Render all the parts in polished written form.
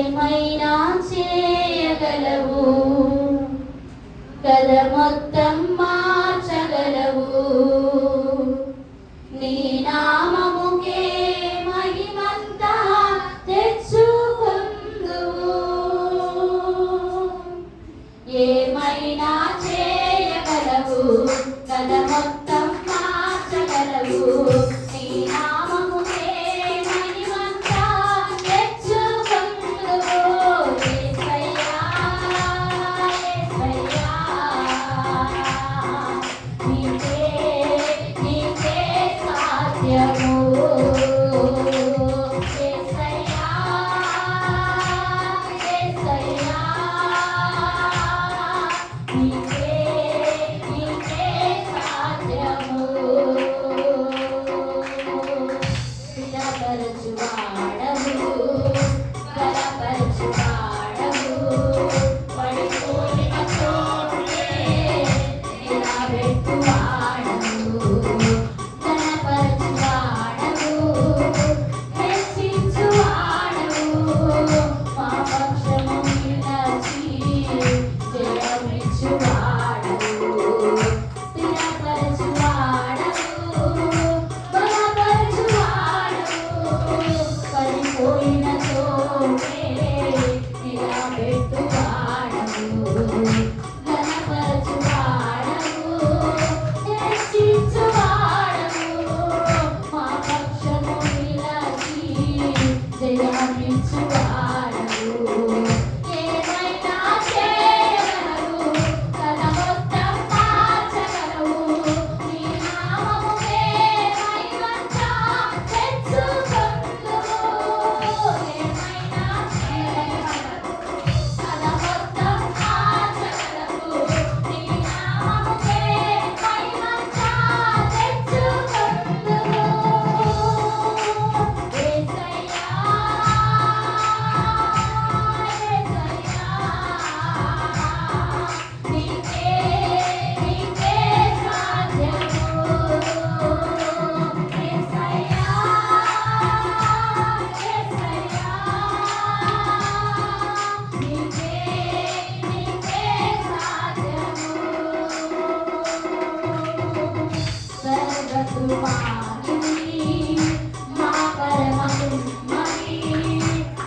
ఏమైనా చేయగలవు, కథ మొత్తం మార్చగలవు. నీ నామముకే మహిమంతా తెచ్చుకుందువు. ఏమైనా చేయగలవు, కథ మొత్తం మార్చగలవు. నీ నామముకే మహిమంతా తెచ్చుకుందువు. యేసయ్యా, యేసయ్యా, నీకే సాధ్యము. యేసయ్యా, యేసయ్యా, నీకే సాధ్యము. స్థిరపరచువాడవు, బలపరచువాడవు, పడిపోయిన చోటే నిలబెట్టువాడవు. ఘనపరచువాడవు, హెచ్చించువాడవు, మా పక్షము నిలిచి జయమిచ్చువాడవు. స్థిరపరచువాడవు, బలపరచువాడవు, పడిపోయిన చోటే నిలబెట్టువాడవు. ఘనపరచువాడవు, హెచ్చించువాడవు, మా పక్షము నిలిచి జయమిచ్చువాడవు. ఏమైనా చేయగలవు, కథ మొత్తం మార్చగలవు. నీ నామముకే మహిమంతా తెచ్చుకుందువు. ఏమైనా చేయగలవు, కథ మొత్తం మార్చగలవు. నీ నామముకే మహిమంతా తెచ్చుకుందువు. యేసయ్యా, యేసయ్యా, నీకే సాధ్యము. యేసయ్యా, యేసయ్యా, నీకే సాధ్యము. సర్వకృపానిధి, మా పరమకుమ్మరి,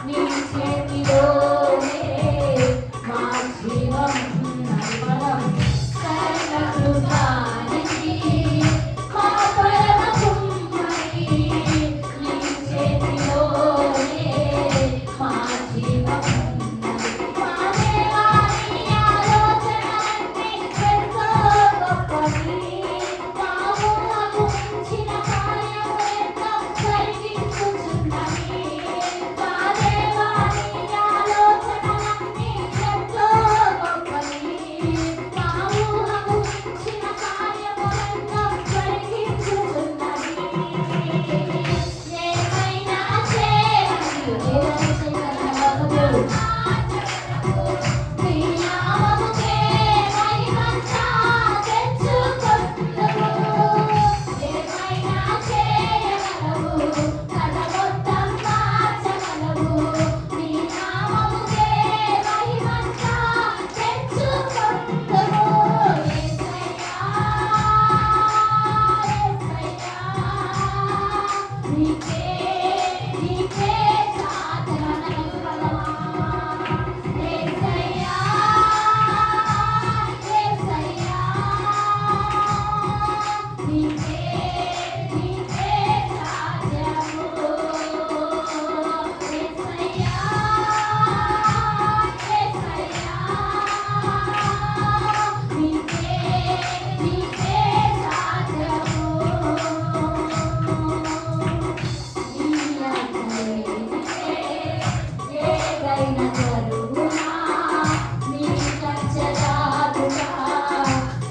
నీ చేతిలోనే మా జీవం నర్మలం. సర్వకృపానిధి, మా పరమకుమ్మరి, నీ చేతిలోనే మా జీవం ఉన్నది. మా దేవా, నీ ఆలోచనలన్నీ ఎంతో గొప్పవి. మా ఊహకు మించిన కార్యము ఎంతో జరిగించుచున్నవి. మా దేవా, నీ ఆలోచనలన్నీ ఎంతో గొప్పవి. మా ఊహకు మించిన కార్యము ఎంతో జరిగించుచున్నవి. ఏమైనా చేయగలవు, నీ నామముకే మహిమంతా తెచ్చుకుందువు. ఏమైనా చేయగలవు, కథ మొత్తం మార్చగలవు. నీ నామముకే మహిమంతా తెచ్చుకుందువు. యేసయ్యా, యేసయ్యా, నీకే సాధ్యము. యేసయ్యా, యేసయ్యా, నీకే సాధ్యము. యేసయ్యా, యేసయ్యా, నీకే సాధ్యము. ఏదైనా జరుగునా, నీ కంచెదాటుగా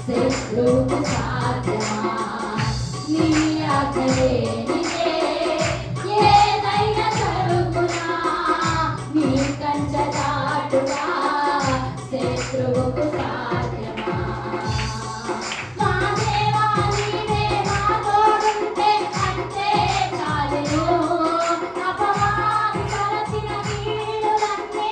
శత్రువుకు సాధ్యమా? నీ ఆజ్ఞలేనిదే ఏదైనా జరుగునా, నీ కంచెదాటుగా శత్రువుకు సాధ్యమా? మా దేవా, నీవే మా తోడుంటే అంతే చాలును. అపవాది తలచిన కీడులన్నీ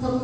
సమస్త